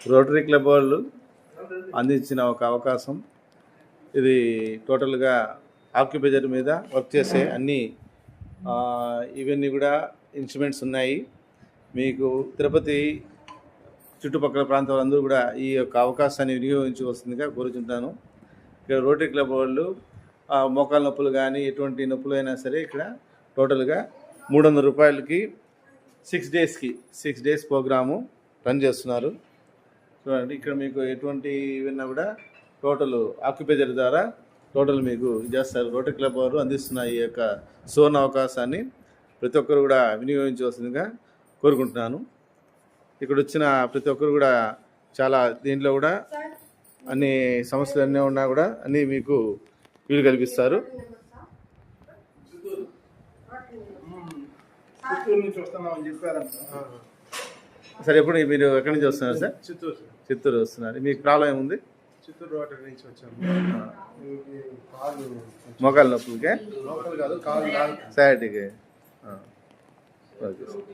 Rotary club వాళ్ళు అందించిన ఒక అవకాశం. ఇది టోటల్గా ఆక్యుపేజర్ మీద వర్క్ చేసే అన్ని ఇవన్నీ కూడా ఇన్స్ట్రుమెంట్స్ ఉన్నాయి. మీకు తిరుపతి చుట్టుపక్కల ప్రాంతాల అందరూ కూడా ఈ యొక్క అవకాశాన్ని వినియోగించవలసిందిగా కోరుచుంటాను. ఇక్కడ రోటరీ క్లబ్ వాళ్ళు మోకాల నొప్పులు కానీ ఎటువంటి నొప్పులు అయినా సరే ఇక్కడ టోటల్గా 300 రూపాయలకి 6 డేస్ ప్రోగ్రాము రన్ చేస్తున్నారు. చూడండి, ఇక్కడ మీకు ఎటువంటి ఇవన్నా కూడా టోటల్ ఆక్యుపేజర్ ద్వారా టోటల్ మీకు చేస్తారు. రోటరీ క్లబ్ వారు అందిస్తున్న ఈ యొక్క సువర్ణ అవకాశాన్ని ప్రతి ఒక్కరు కూడా వినియోగించవలసిందిగా కోరుకుంటున్నాను. ఇక్కడ వచ్చిన ప్రతి ఒక్కరు కూడా చాలా దీంట్లో కూడా అన్ని సమస్యలు అన్నీ ఉన్నా కూడా అన్నీ మీకు వీలు కల్పిస్తారు. సార్ ఎప్పుడు మీరు ఎక్కడి నుంచి వస్తున్నారు సార్? చిత్తూరు వస్తున్నారు. మీకు ప్రాబ్లం ఏముంది? చిత్తూరు రోటరీ నుంచి వచ్చాము. మోకాల నొప్పులకే కాదు సాటికి ఓకే సార్.